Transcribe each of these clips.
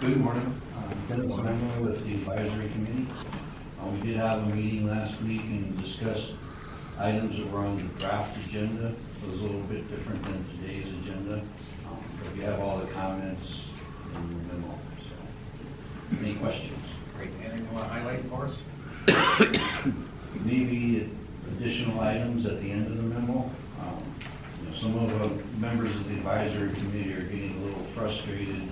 Good morning. Dennis Memo with the advisory committee. We did have a meeting last week and discussed items that were on the draft agenda. It was a little bit different than today's agenda. But we have all the comments in the memo. So, any questions? Great. Anything you want to highlight for us? Maybe additional items at the end of the memo. Some of the members of the advisory committee are getting a little frustrated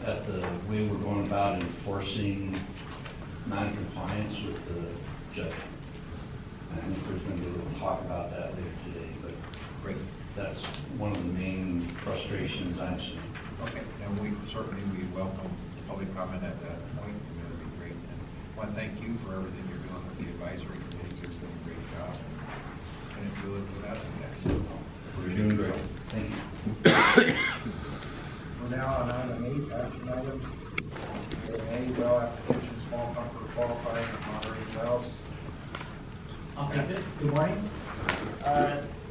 at the way we're going about enforcing non-compliance with the judge. And I think there's going to be a little talk about that later today, but Great. that's one of the main frustrations I'm seeing. Okay, and we welcome public comment at that point, and that'd be great. And I want to thank you for everything you're doing with the advisory committee. You're doing a great job. Couldn't do it without you guys. We're doing great. Thank you. We're now on item 8, action items. A, well application, small pumper qualifying and monitoring wells. I'll take this. Good morning.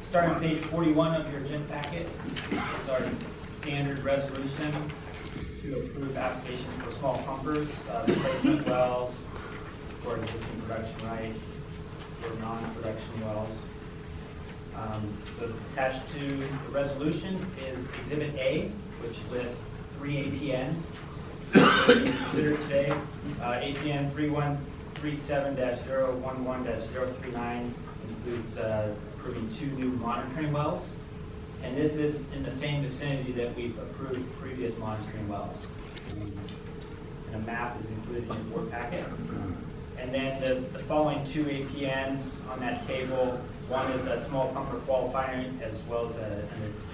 Starting on page 41 of your agenda packet is our standard resolution to approve applications for small pumpers, replacement wells, for existing production rights, for non-production wells. So attached to the resolution is Exhibit A, which lists 3 APNs being considered today. APN 3137-011-039 includes approving 2 new monitoring wells. And this is in the same vicinity that we've approved previous monitoring wells. And a map is included in your board packet. And then the following 2 APNs on that table, one is a small pumper qualifying as well as a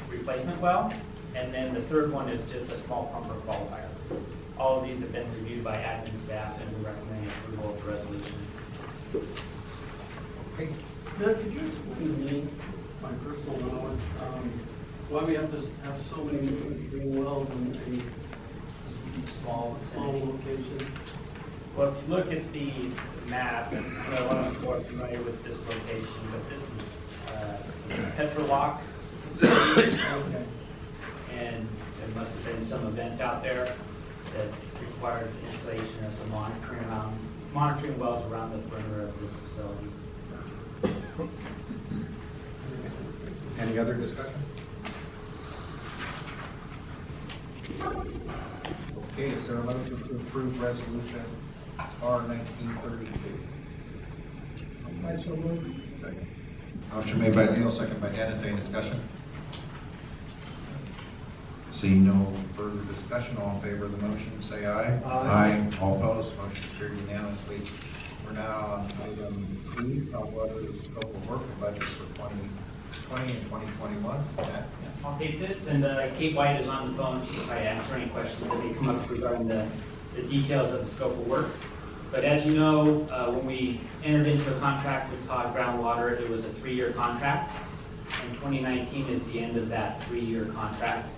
replacement well. And then the third one is just a small pumper qualifier. All of these have been reviewed by admin staff and we recommend approval of the resolution. Okay. Doug, could you explain to me, my personal knowledge, why we have to have so many different green wells in a small location? Well, if you look at the map, and I know a lot of people are familiar with this location, but this is Petrolock facility. Okay. And there must have been some event out there that required the installation of some monitoring wells around the perimeter of this facility. Any other discussion? Okay, is there a motion to approve resolution R 1932? I so moved. Motion made by Neil, second by Dennis. Any discussion? Seeing no further discussion, all in favor of the motion, say aye. Aye. All opposed, motion is carried unanimously. We're now on item B, on whether the scope of work and budget for 2020 and 2021. Matt? I'll take this, and Kate White is on the phone. She can try to answer any questions that may come up regarding the details of the scope of work. But as you know, when we entered into a contract with Todd Groundwater, it was a 3-year contract. And 2019 is the end of that 3-year contract.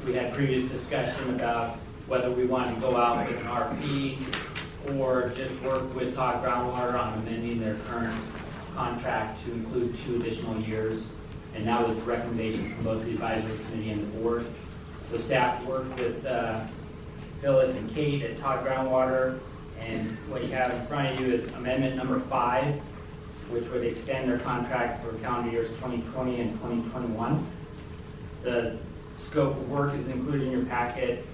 We had previous discussion about whether we wanted to go out with an RP or just work with Todd Groundwater on amending their current contract to include 2 additional years. And that was the recommendation from both the advisory committee and the board. So staff worked with Phyllis and Kate at Todd Groundwater, and what you have in front of you is amendment number 5, which would extend their contract for calendar years 2020 and 2021. The scope of work is included in your packet,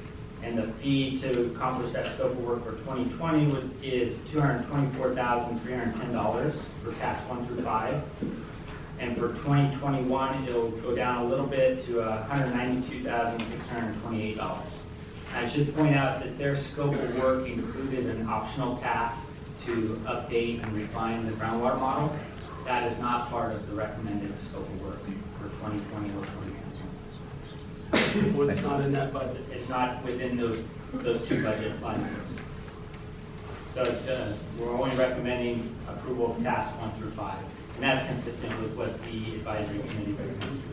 and the fee to accomplish that scope of work for 2020 is $224,310 for tasks 1 through 5. And for 2021, it'll go down a little bit to $192,628. I should point out that their scope of work included an optional task to update and refine the groundwater model. That is not part of the recommended scope of work for 2020 or 2021. What's not in that budget? It's not within those 2 budget lines. So it's, we're only recommending approval of tasks 1 through 5. And that's consistent with what the advisory committee recommended.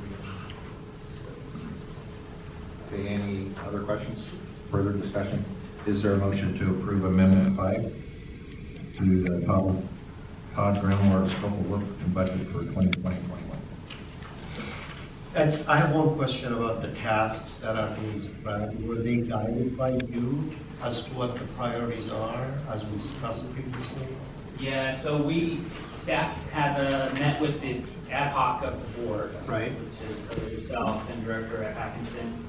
Okay, any other questions? Further discussion? Is there a motion to approve Amendment 5 to the Todd Groundwater scope of work and budget for 2020-21? And I have one question about the tasks that are being described. Were they guided by you as to what the priorities are, as we discussed previously? Yeah, so staff had met with the ad hoc of the board. Right. Which is yourself and Director Atkinson,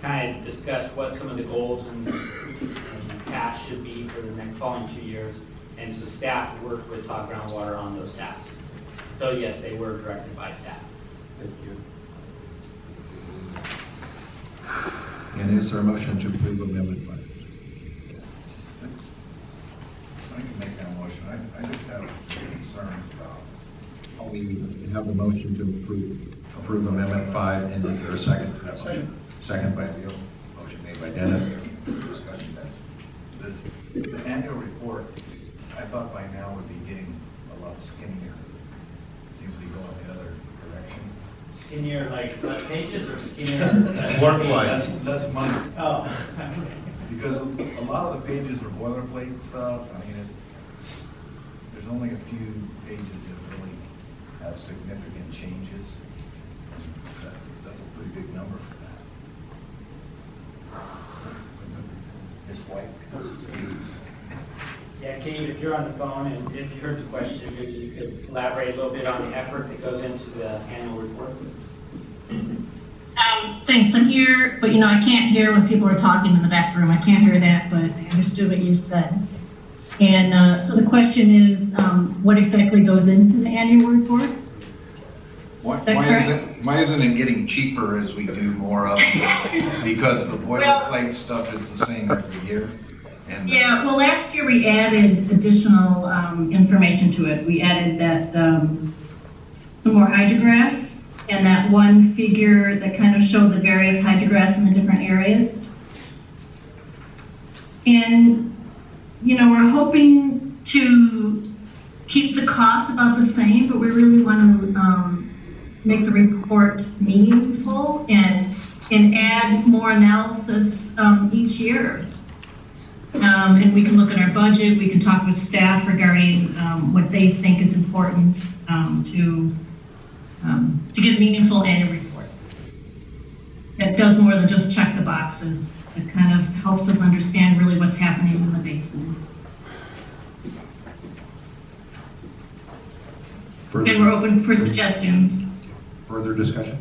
kind of discussed what some of the goals and tasks should be for the next following 2 years. And so staff worked with Todd Groundwater on those tasks. So yes, they were directed by staff. Thank you. And is there a motion to approve amendment 5? I can make that motion. I just have concerns about how we have the motion to approve amendment 5, and is there a second to that motion? Second by Leo. Motion made by Dennis. Discussion then. The annual report, I thought by now would be getting a lot skinnier. Seems to be going the other direction. Skinnier, like less pages or skinnier? Work-wise. Less money. Oh. Because a lot of the pages are boilerplate stuff. I mean, there's only a few pages that really have significant changes. That's a pretty big number for that. Ms. White? Yeah, Kate, if you're on the phone and if you heard the question, maybe you could elaborate a little bit on the effort that goes into the annual report. Thanks, I'm here, but I can't hear when people are talking in the back room. I can't hear that, but I understood what you said. And so the question is, what exactly goes into the annual report? Why isn't it getting cheaper as we do more of it? Because the boilerplate stuff is the same every year. And Yeah, well, last year we added additional information to it. We added that some more hydrographs and that one figure that kind of showed the various hydrographs in the different areas. And, we're hoping to keep the costs about the same, but we really want to make the report meaningful and add more analysis each year. And we can look at our budget, we can talk with staff regarding what they think is important to get a meaningful annual report. That does more than just check the boxes. It kind of helps us understand really what's happening in the basin. And we're open for suggestions. Further discussion?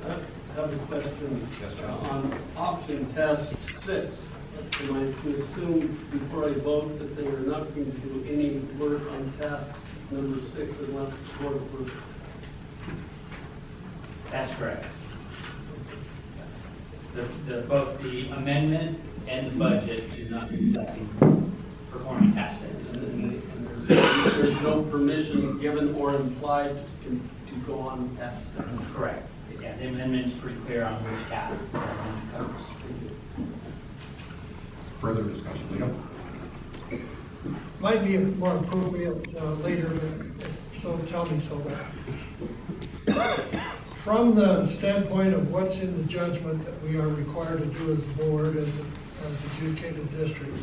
I have a question Yes, John. on option task 6. Am I to assume before I vote that they are not going to do any work on task number 6 unless the board approves? That's correct. Both the amendment and the budget do not reflect performing task sets. And there's no permission given or implied to go on task 6. Correct. Yeah, the amendment is pretty clear on which tasks the amendment covers. Further discussion, Leo? Might be more appropriate later, but if so, tell me so. From the standpoint of what's in the judgment that we are required to do as a board, as adjudicated district,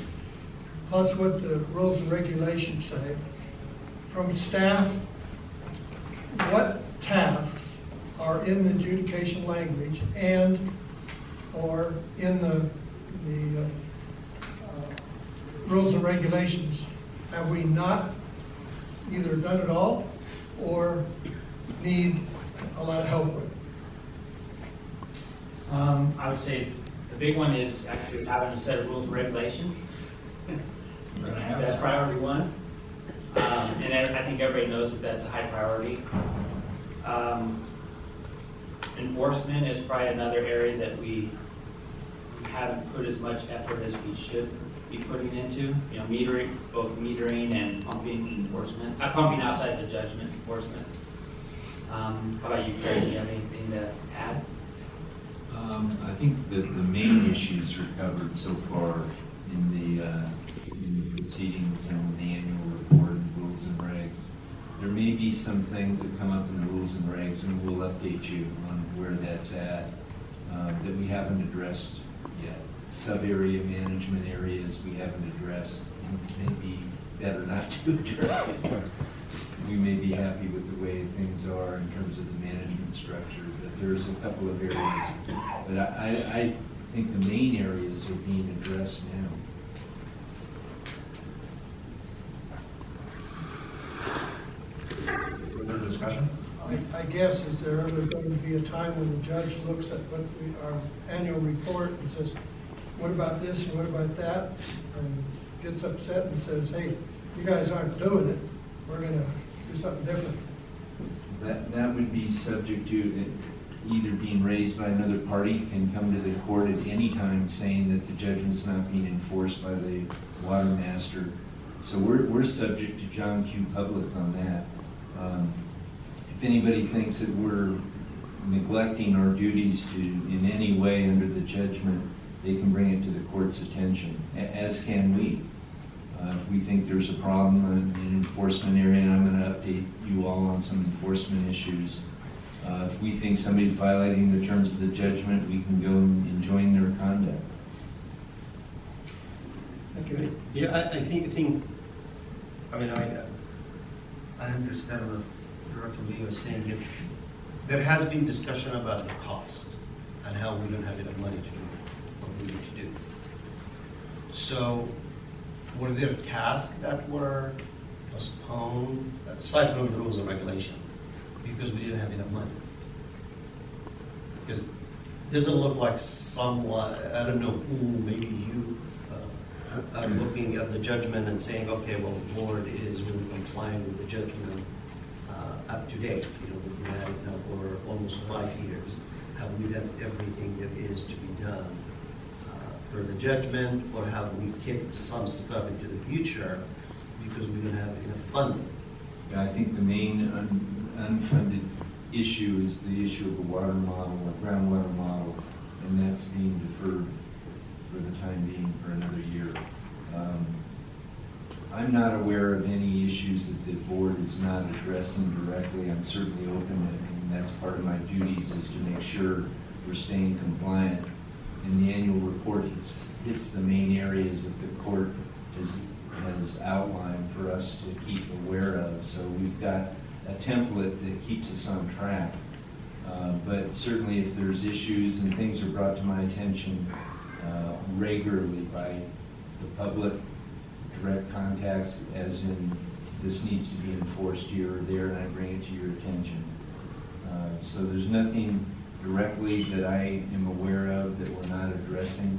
plus what the rules and regulations say, from staff, what tasks are in the adjudication language and or in the rules and regulations have we not either done it all or need a lot of help with? I would say the big one is actually having a set of rules and regulations. That's priority one. And I think everybody knows that that's a high priority. Enforcement is probably another area that we haven't put as much effort as we should be putting into, metering, both metering and pumping enforcement, pumping outside the judgment enforcement. How about you, Craig? Do you have anything to add? I think that the main issues are covered so far in the proceedings and the annual report and rules and regs. There may be some things that come up in the rules and regs, and we'll update you on where that's at, that we haven't addressed yet. Sub-area management areas we haven't addressed, and maybe better not to address it. we may be happy with the way things are in terms of the management structure, but there's a couple of areas. But I think the main areas are being addressed now. Further discussion? I guess, is there ever going to be a time when the judge looks at our annual report and says, what about this and what about that? And gets upset and says, hey, you guys aren't doing it, we're gonna do something different. That would be subject to it either being raised by another party, can come to the court at any time saying that the judgment's not being enforced by the Watermaster. So we're subject to John Q. Public on that. If anybody thinks that we're neglecting our duties to, in any way under the judgment, they can bring it to the court's attention, as can we. If we think there's a problem in enforcement area, and I'm going to update you all on some enforcement issues. If we think somebody's violating the terms of the judgment, we can go and join their conduct. Thank you. Yeah, I mean, I understand what Director Lee was saying. That there has been discussion about the cost and how we don't have enough money to do what we need to do. So, were there tasks that were postponed, aside from the rules and regulations, because we didn't have enough money? Because it doesn't look like someone, I don't know who, maybe you, are looking at the judgment and saying, okay, well, the board is really complying with the judgment up to date. You know, we've been at it now for almost 5 years. Have we done everything that is to be done for the judgment, or have we kicked some stuff into the future because we don't have enough funding? I think the main unfunded issue is the issue of the water model, or groundwater model, and that's being deferred for the time being for another year. I'm not aware of any issues that the board is not addressing directly. I'm certainly open, and that's part of my duties, is to make sure we're staying compliant. And the annual report hits the main areas that the court has outlined for us to keep aware of. So we've got a template that keeps us on track. But certainly if there's issues and things are brought to my attention regularly by the public, direct contacts, as in this needs to be enforced here or there, and I bring it to your attention. So there's nothing directly that I am aware of that we're not addressing.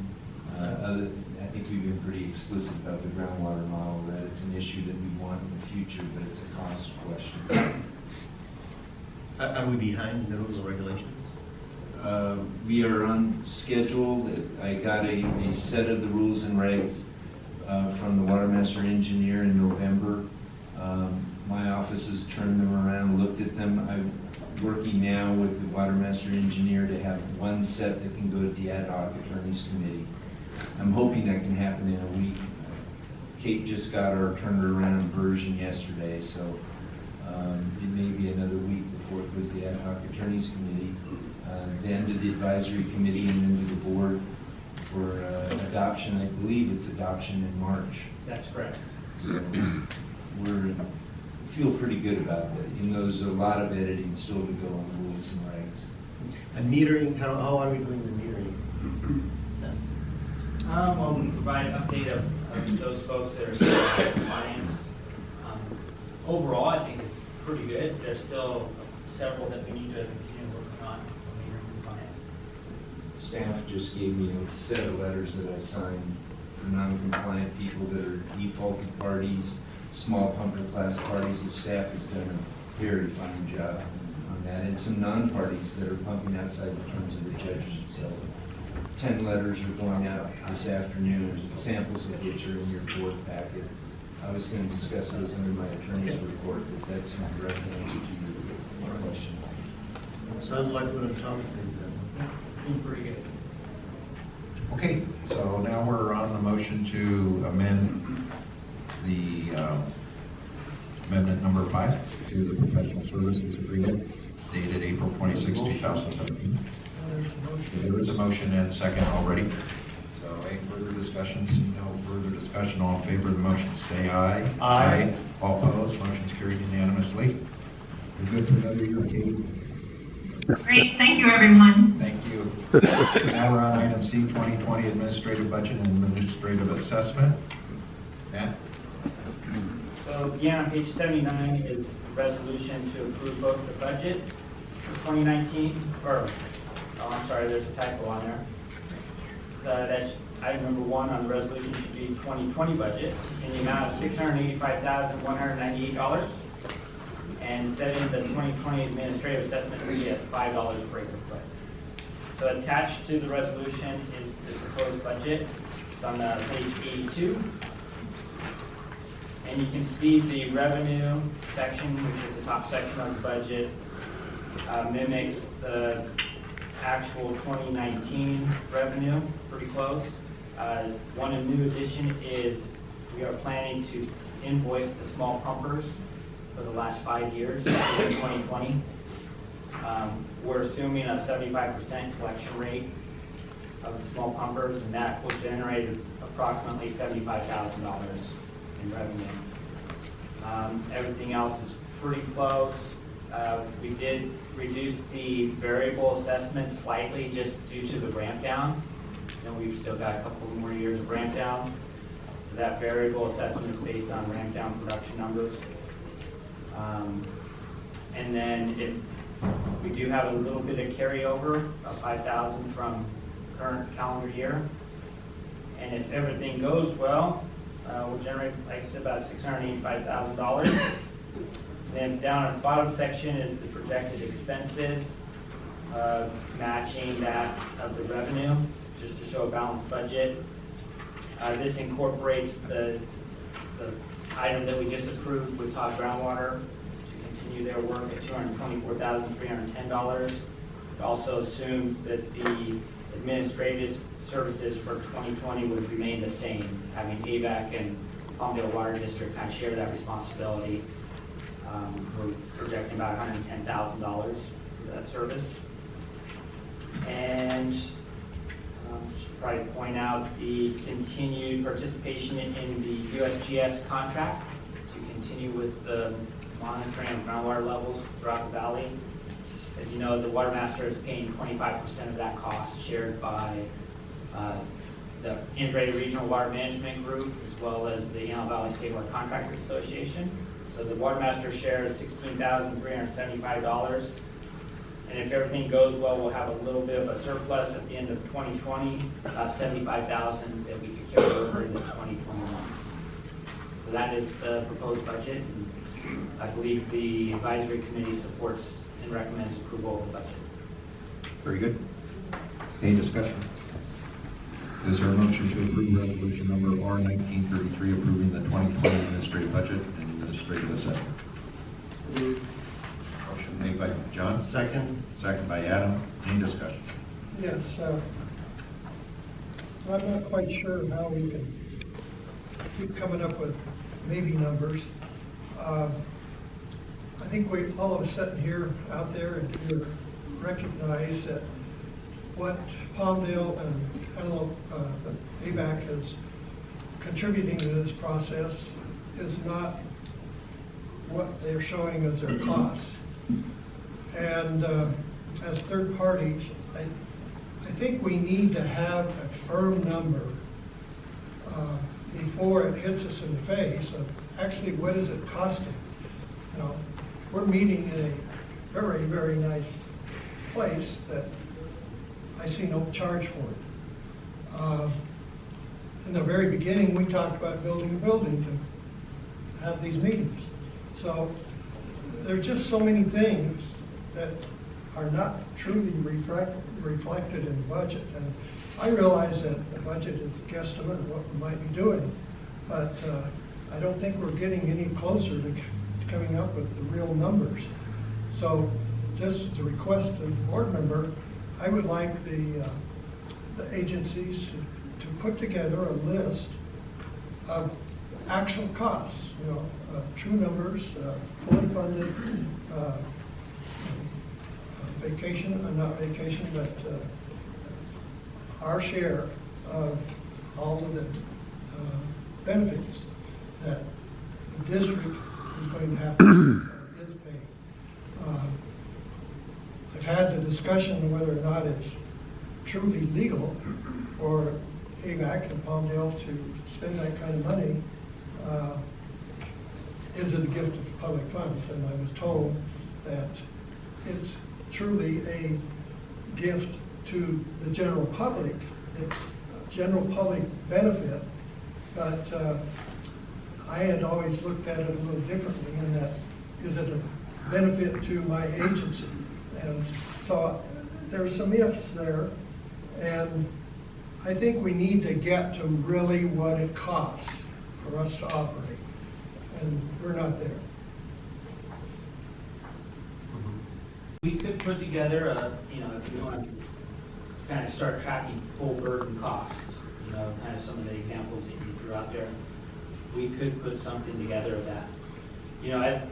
I think we've been pretty explicit about the groundwater model, that it's an issue that we want in the future, but it's a cost question. Are we behind the rules and regulations? We are on schedule. I got a set of the rules and regs from the Watermaster engineer in November. My office has turned them around, looked at them. I'm working now with the Watermaster engineer to have one set that can go to the ad hoc attorneys committee. I'm hoping that can happen in a week. Kate just got our turned around version yesterday, so it may be another week before it goes to the ad hoc attorneys committee, then to the advisory committee, and then to the board for adoption. I believe it's adoption in March. That's correct. So feel pretty good about that. You know, there's a lot of editing still to go on the rules and regs. And metering, how are we doing the metering? Well, we provide an update of those folks that are still in compliance. Overall, I think it's pretty good. There's still several that we need to continue working on when we're compliant. Staff just gave me a set of letters that I signed for non-compliant people that are defaulted parties, small pumper class parties. The staff has done a very fine job on that, and some non-parties that are pumping outside the terms of the judgment. So 10 letters are going out this afternoon, samples of which are in your board packet. I was going to discuss those under my attorney's report, but that's not direct answer to your question. Sounds like what I'm talking about. Doing pretty good. Okay, so now we're on the motion to amend the amendment number 5 to the professional services agreement dated April 26, 2017. There's a motion. There is a motion and second already. So any further discussion? See no further discussion. All in favor of the motion, say aye. Aye. All opposed, motion's carried unanimously. We're good for another year, Katie. Great, thank you, everyone. Thank you. Now we're on item C, 2020 Administrative Budget and Administrative Assessment. Matt? So again, on page 79 is the resolution to approve both the budget for 2019, or, oh, I'm sorry, there's a typo on there. That's item number 1 on the resolution should be 2020 budget in the amount of $685,198, and setting the 2020 administrative assessment fee at $5 per acre foot. So attached to the resolution is the proposed budget. It's on page 82. And you can see the revenue section, which is the top section of the budget, mimics the actual 2019 revenue pretty close. One new addition is we are planning to invoice the small pumpers for the last 5 years in 2020. We're assuming a 75% collection rate of the small pumpers, and that will generate approximately $75,000 in revenue. Everything else is pretty close. We did reduce the variable assessment slightly just due to the ramp down. And we've still got a couple more years of ramp down. So that variable assessment is based on ramp down production numbers. And then if we do have a little bit of carryover, about $5,000 from current calendar year. And if everything goes well, we'll generate, like I said, about $685,000. Then down at the bottom section is the projected expenses, matching that of the revenue, just to show a balanced budget. This incorporates the item that we just approved with Todd Groundwater to continue their work at $224,310. It also assumes that the administrative services for 2020 would remain the same, having AVAC and Palmdale Water District kind of share that responsibility. We're projecting about $110,000 for that service. And should probably point out the continued participation in the USGS contract to continue with the monitoring of groundwater levels throughout the valley. As you know, the Watermaster is paying 25% of that cost, shared by the Integrated Regional Water Management Group, as well as the Antelope Valley State Water Contractors Association. So the Watermaster share is $16,375. And if everything goes well, we'll have a little bit of a surplus at the end of 2020, $75,000 that we could carry over into 2021. So that is the proposed budget. And I believe the advisory committee supports and recommends approval of the budget. Very good. Any discussion? Is there a motion to approve resolution number R1933 approving the 2020 administrative budget and administrative assessment? Motion made by John. Second. Second by Adam. Any discussion? Yes, I'm not quite sure how we can keep coming up with maybe numbers. I think we all of us sitting here out there and here recognize that what Palmdale and Antelope, AVAC is contributing to this process is not what they're showing as their costs. And as third parties, I think we need to have a firm number before it hits us in the face of actually what is it costing. You know, we're meeting in a very, very nice place that I see no charge for it. In the very beginning, we talked about building a building to have these meetings. So there's just so many things that are not truly reflected in the budget. And I realize that the budget is a guesstimate of what we might be doing, but I don't think we're getting any closer to coming up with the real numbers. So just as a request as a board member, I would like the agencies to put together a list of actual costs, you know, true numbers, fully funded, not vacation, but our share of all of the benefits that the district is going to have to is pay. I've had the discussion whether or not it's truly legal for AVAC and Palmdale to spend that kind of money. Is it a gift of public funds? And I was told that it's truly a gift to the general public. It's a general public benefit, but I had always looked at it a little differently in that, is it a benefit to my agency? And so there's some ifs there, and I think we need to get to really what it costs for us to operate, and we're not there. We could put together a, if you want to kind of start tracking full burden costs, kind of some of the examples that you threw out there. We could put something together of that.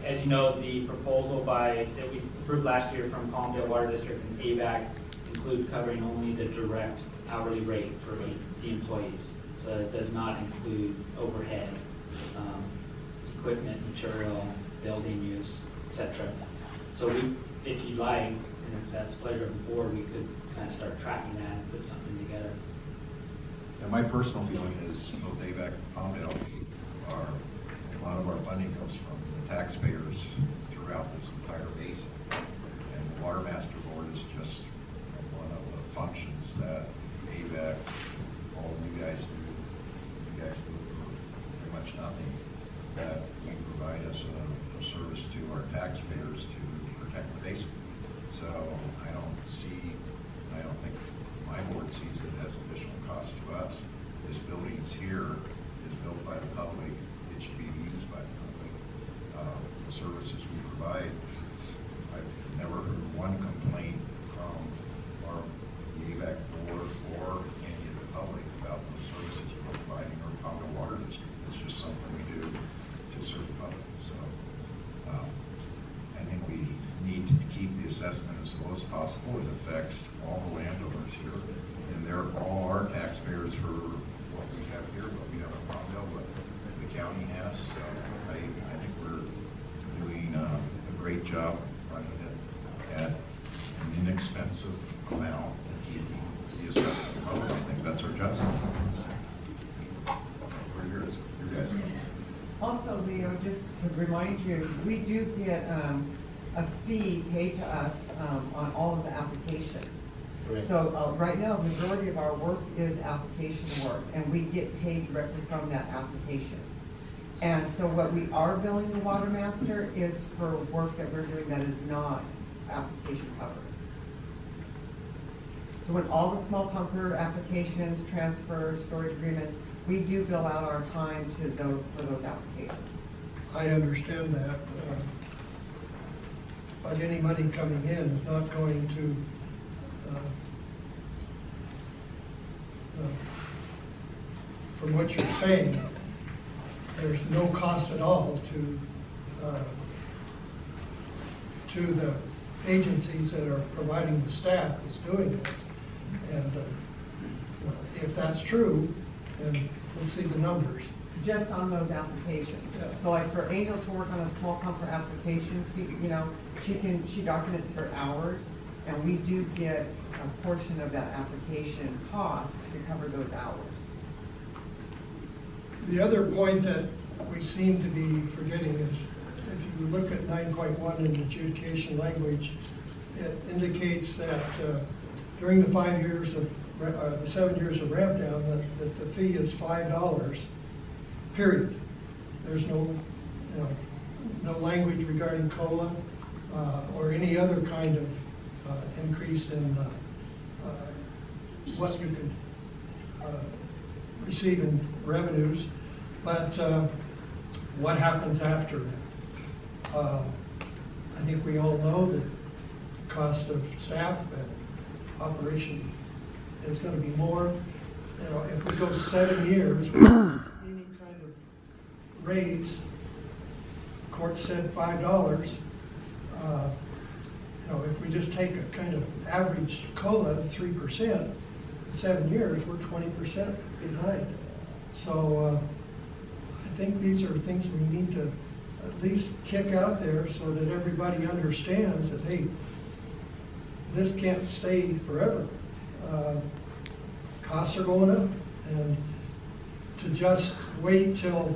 As you know, the proposal that we approved last year from Palmdale Water District and AVAC include covering only the direct hourly rate for the employees. So it does not include overhead, equipment, material, building use, etc. So if you'd like, and if that's the pleasure of the board, we could kind of start tracking that and put something together. And my personal feeling is both AVAC and Palmdale a lot of our funding comes from the taxpayers throughout this entire basin. And the Watermaster Board is just one of the functions that AVAC, all you guys do pretty much nothing, that we provide us a service to our taxpayers to protect the basin. So I don't think my board sees it as additional cost to us. This building is here, is built by the public, it should be used by the public. The services we provide, I've never heard one complaint from the AVAC board or any of the public about those services we're providing or Palmdale Water District. It's just something we do to serve the public. So I think we need to keep the assessment as low as possible. It affects all the landowners here, and they're all our taxpayers for what we have here, what we have in Palmdale, what the county has. So I think we're doing a great job running it at an inexpensive amount and keeping the assessment low. I think that's our job. We're here as your guys. Also, Leo, just to remind you, we do get a fee paid to us on all of the applications. Right. So right now, the majority of our work is application work, and we get paid directly from that application. And so what we are billing the Watermaster is for work that we're doing that is not application covered. So when all the small pumper applications, transfers, storage agreements, we do bill out our time to for those applications. I understand that, but any money coming in is not going to from what you're saying, there's no cost at all to the agencies that are providing the staff that's doing this. And if that's true, then we'll see the numbers. Just on those applications. Yeah. So like for Angel to work on a small pumper application, she documents for hours, and we do get a portion of that application cost to cover those hours. The other point that we seem to be forgetting is, if you look at 9.1 in the adjudication language, it indicates that during the 5 years of, the 7 years of ramp down, that the fee is $5, period. There's no, no language regarding COLA or any other kind of increase in what you could receive in revenues, but what happens after that? I think we all know that the cost of staff and operation is going to be more. If we go 7 years without any kind of raise, court said $5. If we just take a kind of average COLA of 3%, in 7 years, we're 20% behind. So I think these are things we need to at least kick out there so that everybody understands that, hey, this can't stay forever. Costs are going up, and to just wait till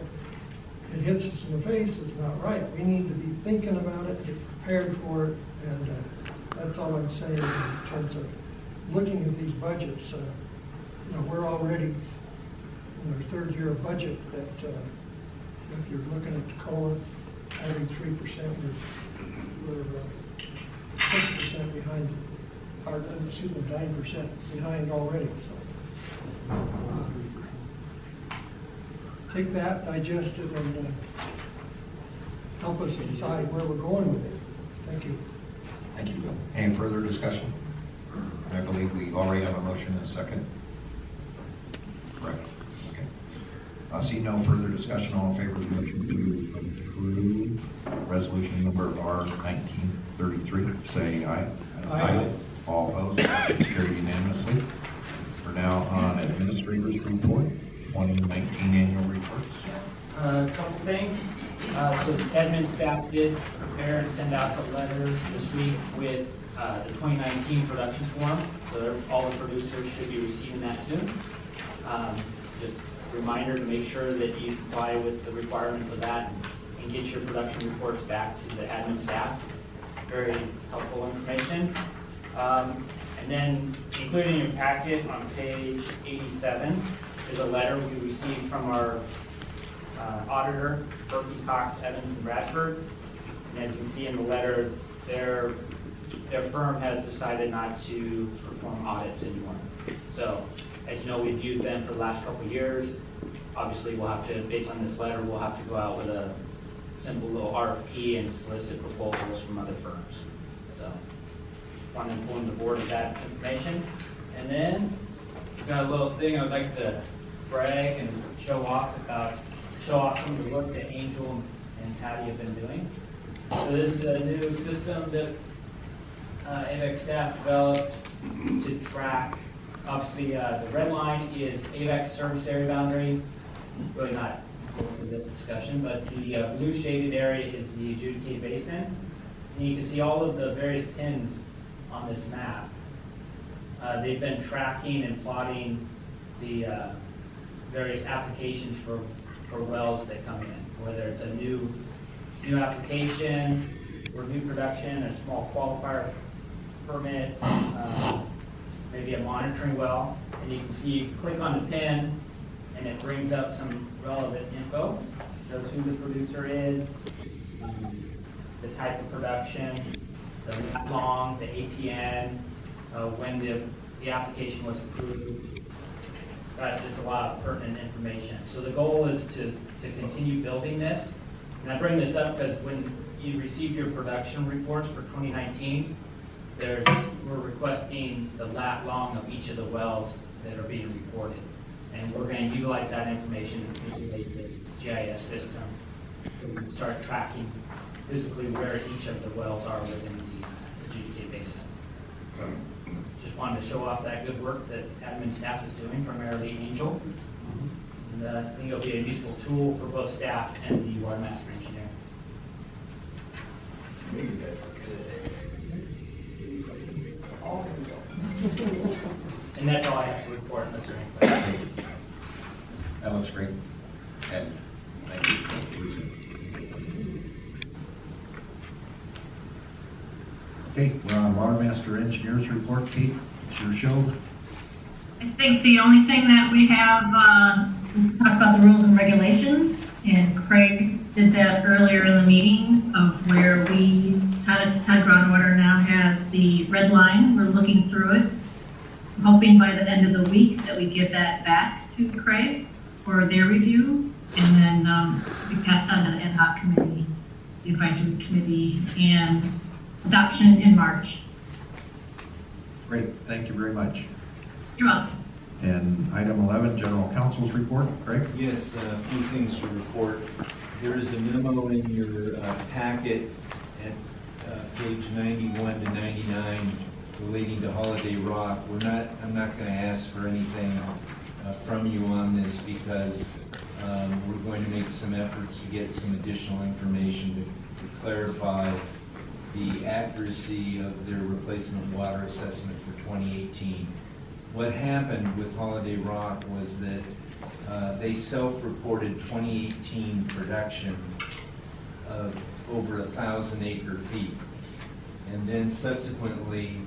it hits us in the face is not right. We need to be thinking about it, get prepared for it, and that's all I'm saying in terms of looking at these budgets. You know, we're already in our third year of budget that if you're looking at Tacoma having 3%, we're 6% behind, or excuse me, 9% behind already, so. Take that, digest it, and help us decide where we're going with it. Thank you. Thank you, Bill. Any further discussion? I believe we already have a motion and a second. Correct. Okay. I see no further discussion. All in favor of the motion to approve resolution number R1933, say aye. Aye. All opposed? It's carried unanimously. We're now on administrator's report, 2019 annual reports. A couple things. So admin staff did prepare and send out the letters this week with the 2019 production form. So all the producers should be receiving that soon. Just a reminder to make sure that you comply with the requirements of that and get your production reports back to the admin staff. Very helpful information. And then included in your packet on page 87 is a letter we received from our auditor, Berkey, Cox, Evans, and Bradford. And as you can see in the letter, their firm has decided not to perform audits anymore. So, as you know, we've used them for the last couple of years. Obviously, we'll have to, based on this letter, we'll have to go out with a simple little RFP and solicit proposals from other firms. So, want to inform the board of that information. And then, got a little thing I'd like to brag and show off some of the work that Angel and Patty have been doing. So this is a new system that AVEX staff developed to track. Obviously, the red line is AVEX service area boundary. Really not important for this discussion, but the blue shaded area is the adjudicated basin. And you can see all of the various pins on this map. They've been tracking and plotting the various applications for wells that come in, whether it's a new application or new production, a small qualifier permit, maybe a monitoring well. And you can see, you click on the pin and it brings up some relevant info, shows who the producer is, the type of production, the lat long, the APN, when the application was approved. It's got just a lot of pertinent information. So the goal is to continue building this. And I bring this up because when you receive your production reports for 2019, we're requesting the lat long of each of the wells that are being reported. And we're going to utilize that information to manipulate this GIS system so we can start tracking physically where each of the wells are within the adjudicated basin. Just wanted to show off that good work that admin staff is doing, primarily Angel. And I think it'll be a useful tool for both staff and the Watermaster engineer. And that's all I have to report unless there are any questions. That looks great. And thank you. Okay, we're on Watermaster Engineers Report. Kate, it's your show. I think the only thing that we have, we talked about the rules and regulations, and Craig did that earlier in the meeting of where Todd Groundwater now has the red line. We're looking through it. I'm hoping by the end of the week that we get that back to Craig for their review, and then to be passed on to the ad hoc committee, the advisory committee, and adoption in March. Great, thank you very much. You're welcome. And item 11, General Counsel's report. Craig? Yes, a few things to report. There is a memo in your packet at page 91 to 99 relating to Holiday Rock. I'm not going to ask for anything from you on this because We're going to make some efforts to get some additional information to clarify the accuracy of their replacement water assessment for 2018. What happened with Holiday Rock was that they self-reported 2018 production of over 1,000 acre-feet, and then subsequently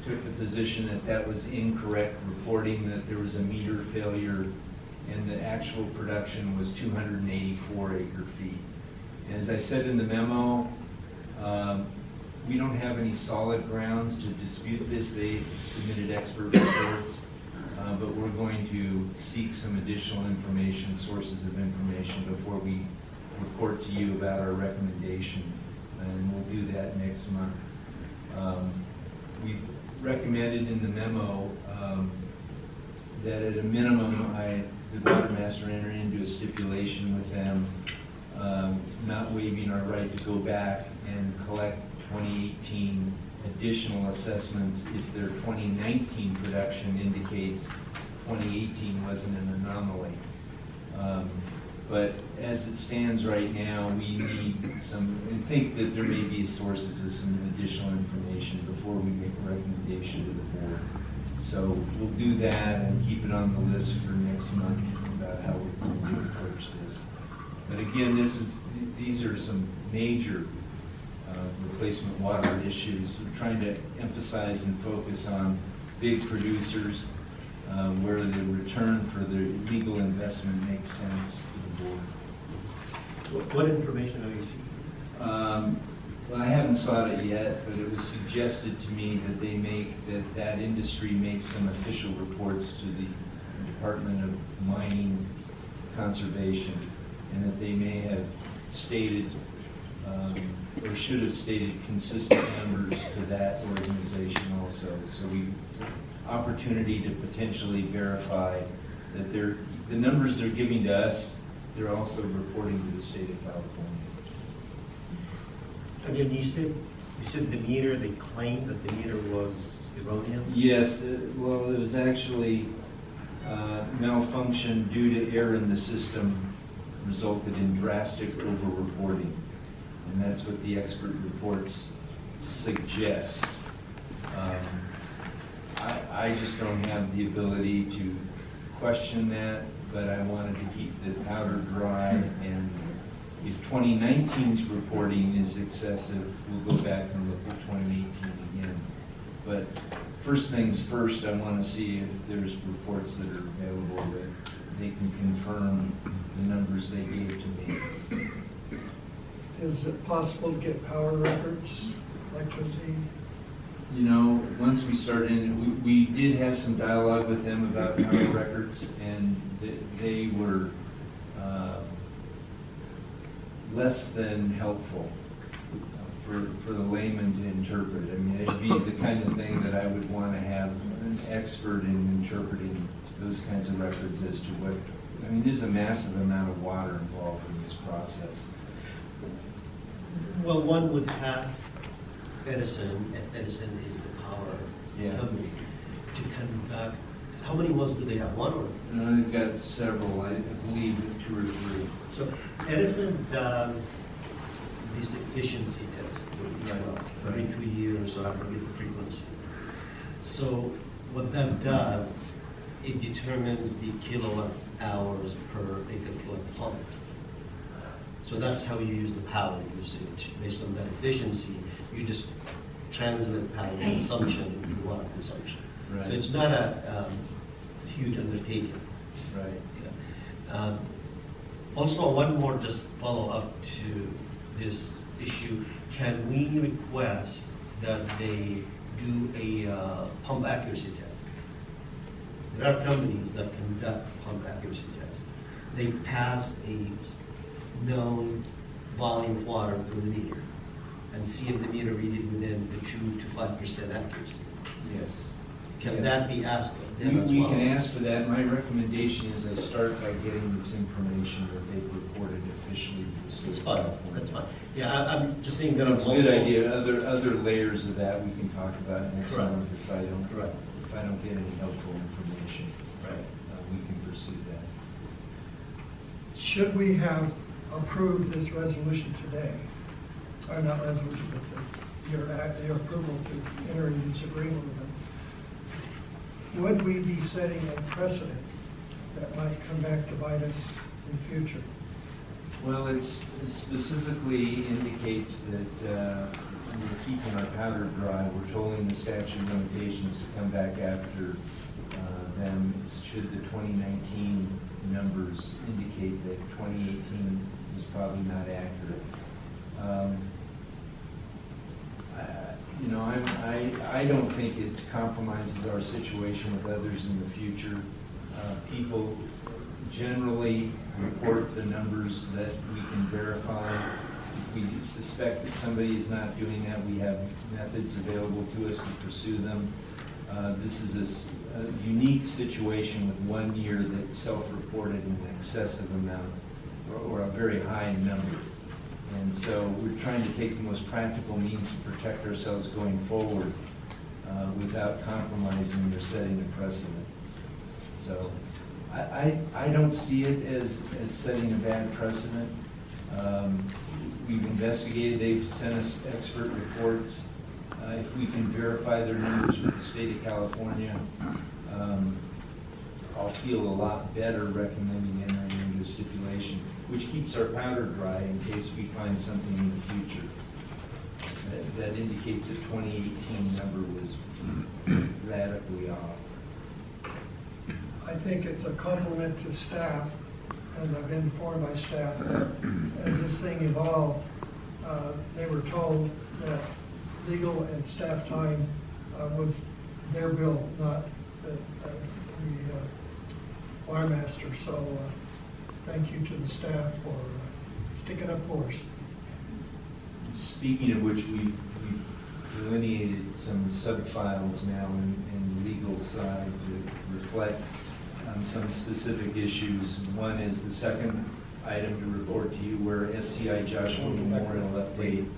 took the position that that was incorrect, reporting that there was a meter failure and the actual production was 284 acre-feet. And as I said in the memo, we don't have any solid grounds to dispute this. They submitted expert reports, but we're going to seek some additional information, sources of information, before we report to you about our recommendation, and we'll do that next month. We've recommended in the memo that at a minimum, the Watermaster enter into a stipulation with them, not waiving our right to go back and collect 2018 additional assessments if their 2019 production indicates 2018 wasn't an anomaly. But as it stands right now, we need some, and think that there may be sources of some additional information before we make a recommendation to the board. So we'll do that and keep it on the list for next month about how we're going to approach this. But again, these are some major replacement water issues. We're trying to emphasize and focus on big producers where the return for their legal investment makes sense to the board. What information are you seeking? Well, I haven't sought it yet, but it was suggested to me that that industry makes some official reports to the Department of Mining Conservation, and that they may have stated or should have stated consistent numbers to that organization also. So it's an opportunity to potentially verify that the numbers they're giving to us, they're also reporting to the state of California. Again, you said the meter, they claimed that the meter was erroneous? Yes, well, it was actually malfunction due to error in the system resulted in drastic over-reporting. And that's what the expert reports suggest. I just don't have the ability to question that, but I wanted to keep the powder dry, and if 2019's reporting is excessive, we'll go back and look at 2018 again. But first things first, I want to see if there's reports that are available that they can confirm the numbers they gave to me. Is it possible to get power records, electricity? You know, once we started in, we did have some dialogue with them about power records, and they were less than helpful for the layman to interpret. I mean, it'd be the kind of thing that I would want to have an expert in interpreting those kinds of records as to what, I mean, there's a massive amount of water involved in this process. Well, one would have Edison is the power company, to conduct, how many wells do they have, one or? No, they've got several, I believe 2 or 3. So Edison does this efficiency test every 2 years, or I forget the frequency. So what that does, it determines the kilowatt hours per acre foot pumped. So that's how you use the power usage. Based on that efficiency, you just translate power consumption into water consumption. Right. So it's not a huge undertaking. Right. Yeah. Also, one more just follow up to this issue. Can we request that they do a pump accuracy test? There are companies that conduct pump accuracy tests. They pass a known volume of water per meter and see if the meter read it within the 2 to 5% accuracy. Yes. Can that be asked of them as We well? can ask for that. My recommendation is I start by getting this information that they've reported officially to the state. That's of fine, California. that's fine. Yeah, I'm just saying that. It's a good idea. Other layers of that we can talk about next Right. month if I don't Right. get any helpful information. Right. We can pursue that. should we have approved this resolution today, or not resolution, but your approval to enter into this agreement with them, would we be setting a precedent that might come back to bite us in the future? Well, it specifically indicates that we're keeping our powder dry. We're tolling the statute of limitations to come back after them, should the 2019 numbers indicate that 2018 is probably not accurate. I don't think it compromises our situation with others in the future. People generally report the numbers that we can verify. If we suspect that somebody is not doing that, we have methods available to us to pursue them. This is a unique situation with 1 year that self-reported an excessive amount or a very high number. And so we're trying to take the most practical means to protect ourselves going forward without compromising or setting a precedent. So I don't see it as setting a bad precedent. We've investigated, they've sent us expert reports. If we can verify their numbers with the state of California, I'll feel a lot better recommending entering into a stipulation, which keeps our powder dry in case we find something in the future that indicates that 2018 number was radically off. I think it's a compliment to staff, and I've been informed by staff that as this thing evolved, they were told that legal and staff time was their bill, not the Watermaster. So thank you to the staff for sticking up for us. Speaking of which, we've delineated some sub-files now in the legal side to reflect some specific issues. One is the second item to report to you, where SCI Joshua Memorial update.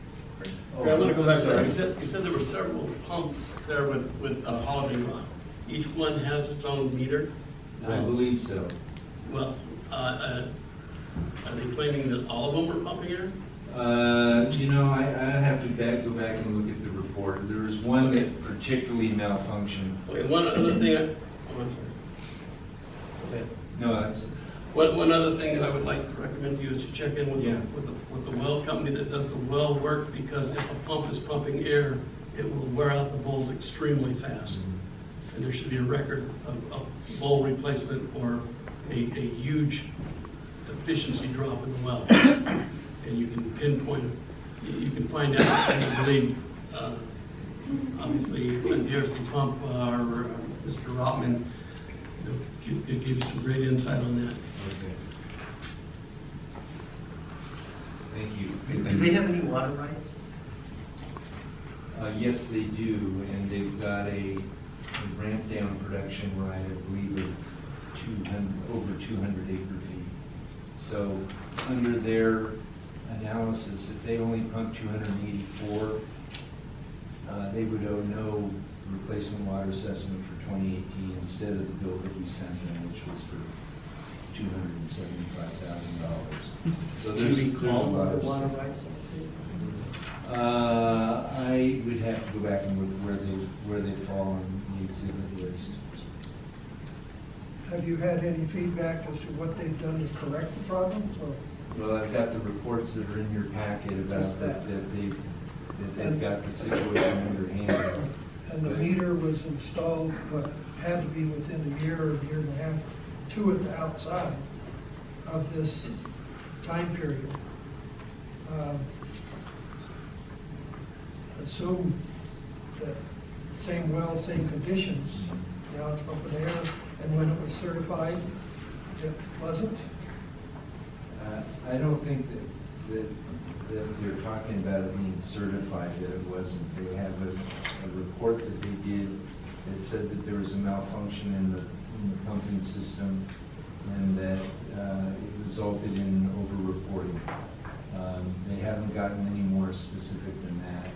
Okay, I'm gonna go back there. Sorry. You said there were several pumps there with Holiday Rock. Each one has its own meter? I believe so. Well, are they claiming that all of them were pumping air? I have to go back and look at the report. There was one that particularly malfunctioned. Okay, one other thing, oh, I'm sorry. Okay. No, that's, One other thing that I would like to recommend you is to check in with Yeah. with the well company that does the well work, because if a pump is pumping air, it will wear out the bowls extremely fast. And there should be a record of bowl replacement or a huge efficiency drop in the well. And you can pinpoint it. You can find out, I believe, obviously, the Harrison Pump or Mr. Rotman, could give you some great insight on that. okay. Thank you. Do they have any water rights? Yes, they do, and they've got a ramp down production right, I believe, of over 200 acre-feet. So under their analysis, if they only pump 284, they would owe no replacement water assessment for 2018 instead of the bill that we sent them, which was for $275,000. So Do there's you a recall lot the of water rights? I would have to go back and look where they fall on the exhibit list. Have you had any feedback as to what they've done to correct the problems? Or Well, I've got the reports that are in your packet about Just that. that they've got the situation under hand. And the meter was installed, what, had to be within a year or a year and a half to it outside of this time period. Assume that same well, same conditions, now it's pumping air, and when it was certified, it wasn't? I don't think that they're talking about it being certified that it wasn't. They have a report that they did that said that there was a malfunction in the pumping system and that it resulted in over-reporting. They haven't gotten any more specific than that.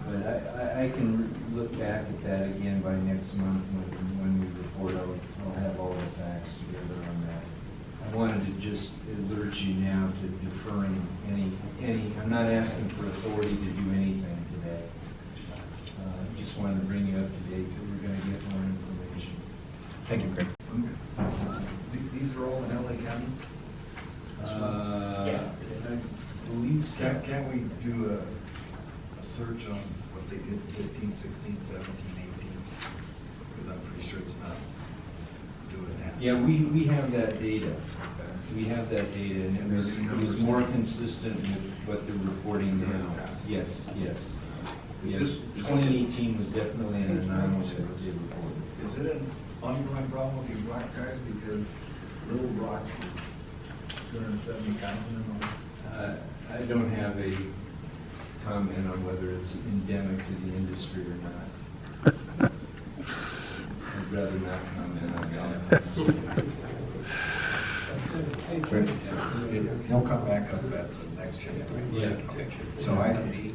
But I can look back at that again by next month when we report. I'll have all the facts together on that. urge you now to deferring any, I'm not asking for authority to do anything today. Just wanted to bring you up to date that we're going to get more information. Thank you, Craig. These are all in LA County? Yes. I believe so. Can't we do a search on what they did 15, 16, 17, 18? Because I'm pretty sure it's not doing that. Yeah, we have that data. We have that data, and it was more consistent with what they're reporting now. Yes, yes. Yes, 2018 was definitely an anomaly that they reported. Is it an ongoing problem with these rock guys? Because Little Rock is 270,000 in all. I don't have a comment on whether it's endemic to the industry or not. I'd rather not comment on that. He'll come back up, that's next year. Yeah. So item D.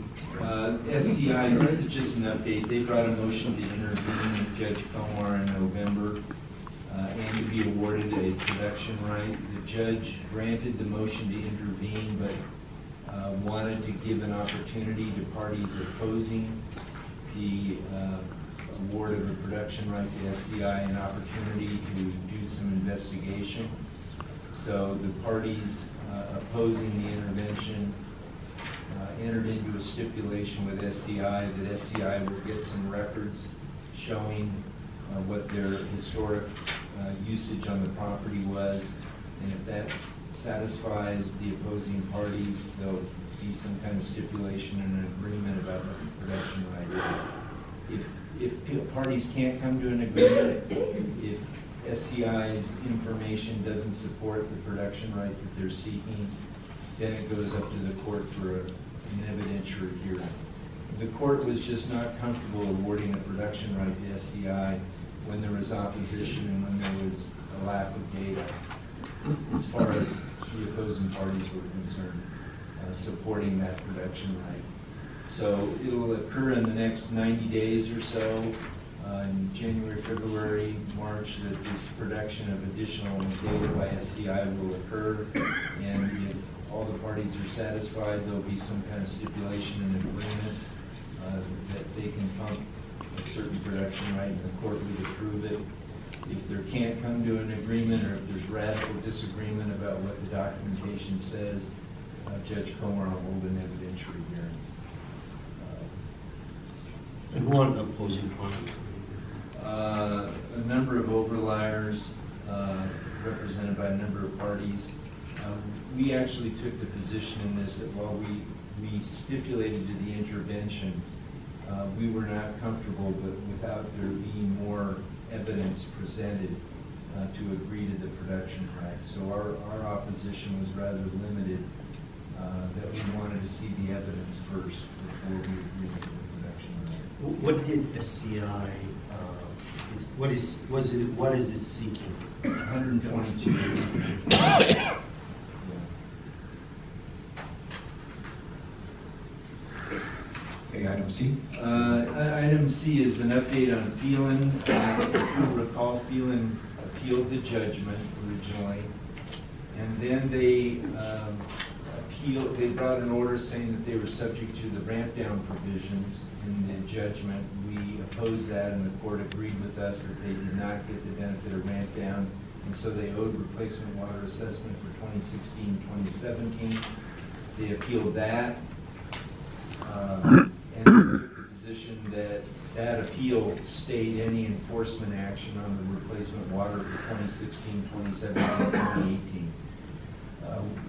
SCI, this is just an update. They brought a motion to intervene with Judge Comar in November and to be awarded a production right. The judge granted the motion to intervene, but wanted to give an opportunity to parties opposing the award of a production right to SCI an opportunity to do some investigation. So the parties opposing the intervention entered into a stipulation with SCI that SCI will get some records showing what their historic usage on the property was, and if that satisfies the opposing parties, there'll be some kind of stipulation and an agreement about what the production right is. If parties can't come to an agreement, if SCI's information doesn't support the production right that they're seeking, then it goes up to the court for an evidentiary hearing. The court was just not comfortable awarding a production right to SCI when there was opposition and when there was a lack of data, as far as the opposing parties were concerned, supporting that production right. So it'll occur in the next 90 days or so, in January, February, March, that this production of additional data by SCI will occur, and if all the parties are satisfied, there'll be some kind of stipulation and agreement that they can pump a certain production right, and the court would approve it. If there can't come to an agreement, or if there's radical disagreement about what the documentation says, Judge Comar will hold an evidentiary hearing. And one opposing party. A number of overliers represented by a number of parties. We actually took the position in this that while we stipulated to the intervention, we were not comfortable without there being more evidence presented to agree to the production right. So our opposition was rather limited, that we wanted to see the evidence first before we agreed to the production right. What did SCI, what is it seeking? 122. Okay, item C. Item C is an update on Phelan. If you recall, Phelan appealed the judgment originally, and then they brought an order saying that they were subject to the ramp down provisions in the judgment. We opposed that, and the court agreed with us that they did not get the benefit of ramp down, and so they owed replacement water assessment for 2016-2017. They appealed that, and took the position that that appeal stayed any enforcement action on the replacement water for 2016, 2017, 2018.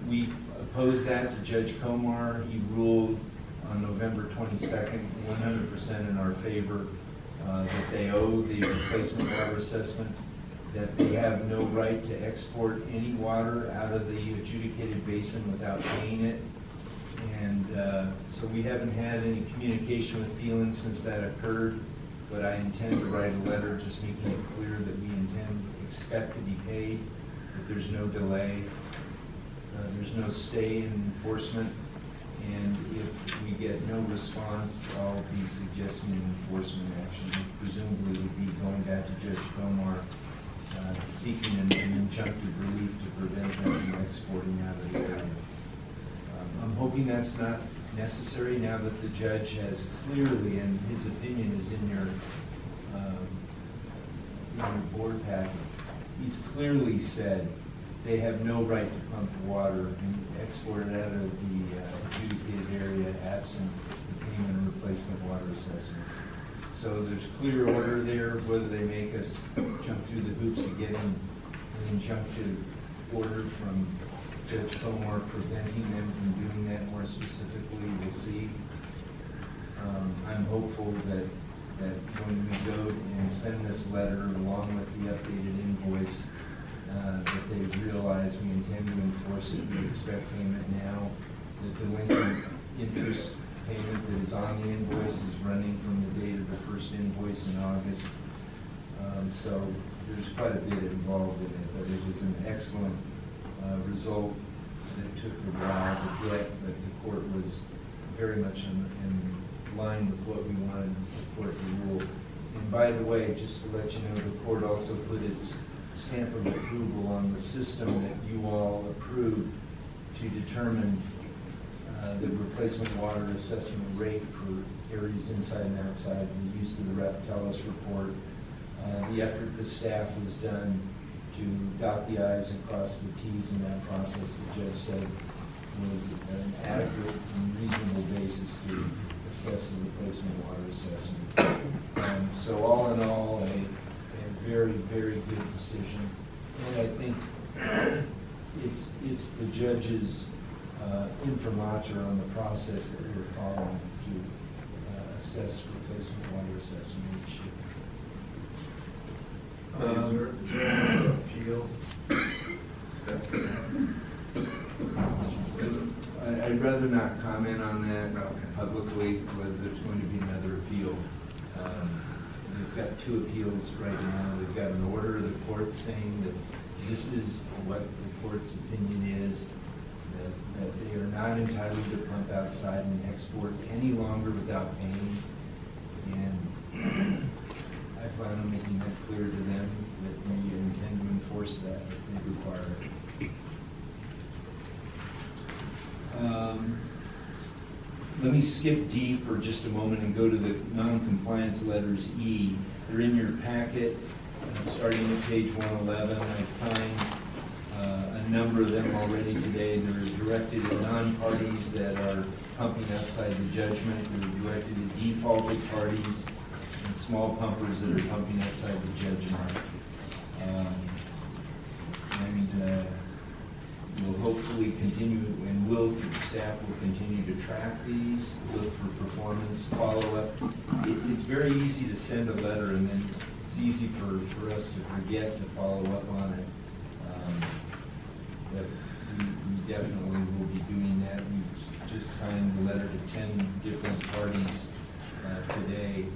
We opposed that to Judge Comar. He ruled on November 22nd, 100% in our favor, that they owe the replacement water assessment, that they have no right to export any water out of the adjudicated basin without paying it. And so we haven't had any communication with Phelan since that occurred, but I intend to write a letter just making it clear that we expect to be paid, that there's no delay, there's no stay in enforcement, and if we get no response, I'll be suggesting an enforcement action. Presumably would be going back to Judge Comar, seeking an injunctive relief to prevent them from exporting out of the area. I'm hoping that's not necessary now that the judge has clearly, and his opinion is in your board packet, he's clearly said they have no right to pump water and export it out of the adjudicated area absent the payment and replacement water assessment. So there's clear order there. Whether they make us jump through the hoops of getting an injunctive order from Judge Fillmore preventing them from doing that more specifically, we'll see. I'm hopeful that when we go and send this letter along with the updated invoice, that they realize we intend to enforce it. We expect payment now. The delinquent interest payment that is on the invoice is running from the date of the first invoice in August. So there's quite a bit involved in it, but it was an excellent result that took a while to get, but the court was very much in line with what we wanted the court to rule. And by the way, just to let you know, the court also put its stamp of approval on the system that you all approved to determine the replacement water assessment rate for areas inside and outside, the use of the Rapatellis report. The effort the staff has done to dot the i's and cross the t's in that process, the judge said was an adequate and reasonable basis to assess the replacement water assessment. So all in all, a very, very good decision. And I think it's the judge's imprimatur on the process that we're following to assess replacement water assessment each year. Is there an appeal step for that? I'd rather not comment on that publicly, whether there's going to be another appeal. We've got 2 appeals right now. We've got an order of the court saying that this is what the court's opinion is, that they are not entitled to pump outside and export any longer without paying. And I plan on making that clear to them that we intend to enforce that if they require it. Let me skip D for just a moment and go to the non-compliance letters E. They're in your packet, starting at page 111. I've signed a number of them already today. They're directed at non-parties that are pumping outside the judgment. They're directed at defaulted parties and small pumpers that are pumping outside the judgment. We'll hopefully continue, and staff will continue to track these, look for performance, follow up. It's very easy to send a letter, and then it's easy for us to forget to follow up on it. But we definitely will be doing that. We've just signed a letter to 10 different parties today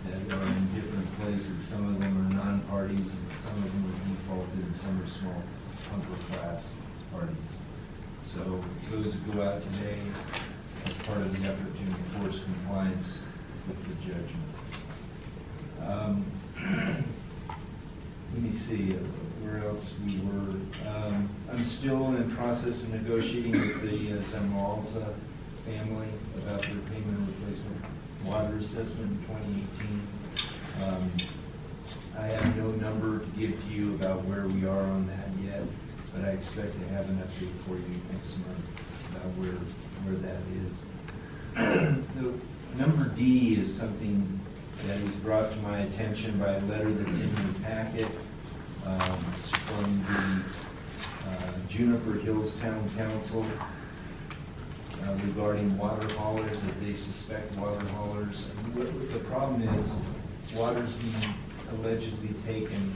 that are in different places. Some of them are non-parties, and some of them are defaulted, and some are small pumper class parties. So those go out today as part of the effort to enforce compliance with the judgment. Let me see where else we were. I'm still in the process of negotiating with the Zamalza family about their payment and replacement water assessment in 2018. I have no number to give to you about where we are on that yet, but I expect to have an update for you next month about where that is. The number D is something that was brought to my attention by a letter that's in your packet from the Juniper Hills Town Council regarding water haulers, that they suspect water haulers. The problem is water's being allegedly taken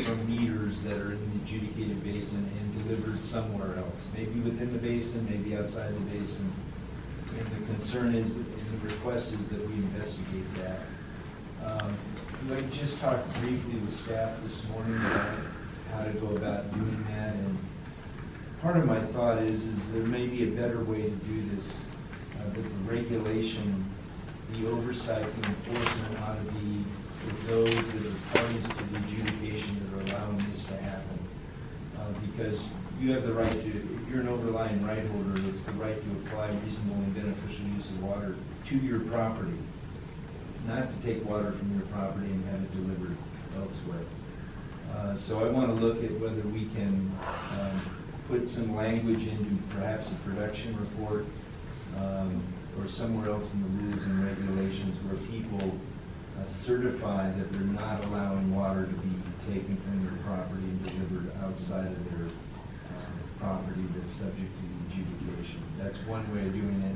from meters that are in the adjudicated basin and delivered somewhere else, maybe within the basin, maybe outside the basin. And the concern is, and the request is that we investigate that. I just talked briefly with staff this morning about how to go about doing that, and part of my thought is there may be a better way to do this. That the regulation, the oversight, the enforcement ought to be with those that are parties to the adjudication that are allowing this to happen. because you have the right to, if you're an overlying right holder, it's the right to apply reasonable and beneficial use of water to your property, not to take water from your property and have it delivered elsewhere. So I want to look at whether we can put some language into perhaps a production report or somewhere else in the rules and regulations where people certify that they're not allowing water to be taken from their property and delivered outside of their property that's subject to adjudication. That's one way of doing it,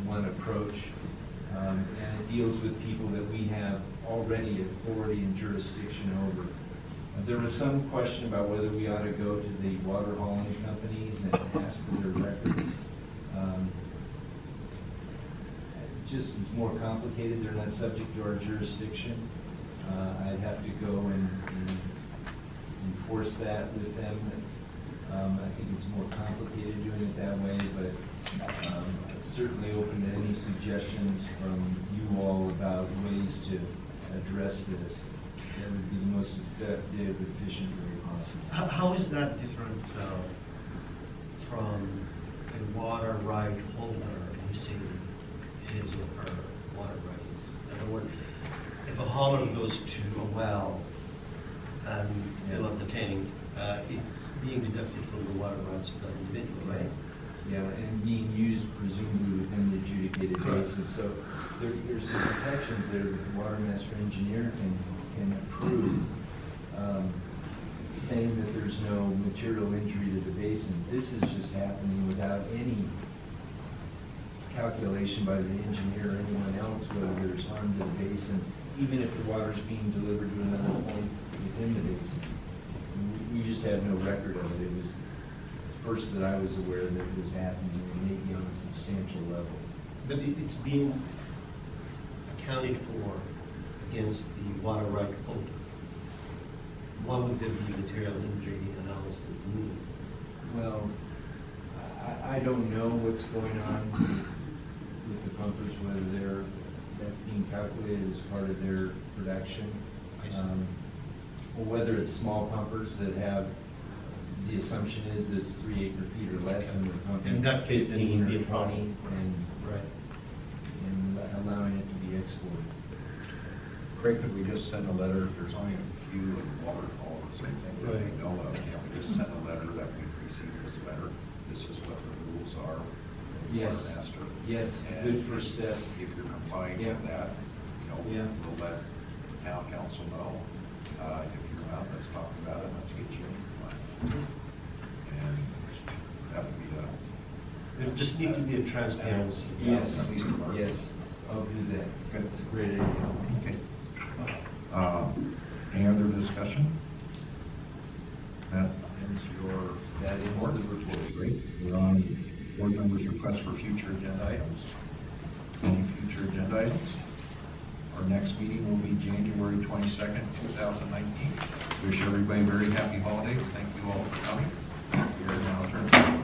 one approach. And it deals with people that we have already authority and jurisdiction over. There was some question about whether we ought to go to the water hauling companies and ask for their records. Just it's more complicated. They're not subject to our jurisdiction. I'd have to go and enforce that with them. I think it's more complicated doing it that way, but certainly open to any suggestions from you all about ways to address this. That would be the most effective, efficient way possible. How is that different from a water right holder using his or her water rights? In other words, if a hauler goes to a well and fill up the tank, it's being deducted from the water rights of the individual, right? Yeah, and being used presumably within the adjudicated basin. So there's some protections there that the Watermaster engineer can approve, saying that there's no material injury to the basin. This is just happening without any calculation by the engineer or anyone else whether there's harm to the basin, even if the water's being delivered to another point within the basin. We just have no record of it. It was first that I was aware that it was happening, and maybe on a substantial level. But it's being accounted for against the water right holder. What would the material injury analysis mean? Well, I don't know what's going on with the pumpers, whether that's being calculated as part of their production. Or whether it's small pumpers that have, the assumption is that it's 3 acre-feet or less, and they're pumping In that case, then it 15 would be or a problem. 20 and allowing it to be exported. Craig, could we just send a letter? There's only a few water haulers, I think, that we know of. Can we just send a letter that we've received this letter? This is what the rules are. Yes. Watermaster. Yes, And good first step. If you're complying Yeah. with that, Yeah. we'll let town council know. If you're not, let's talk about it, let's get you in compliance. And that would be There just need to be a transparency. Yes, At least a mark. yes, I'll do that. Good. That's a great idea. Okay. Any other discussion? That ends your That ends report. the report. Great. We're on board members' requests for future agenda items. Any future agenda items? Our next meeting will be January 22nd, 2019. Wish everybody very happy holidays. Thank you all for coming. We are now adjourned.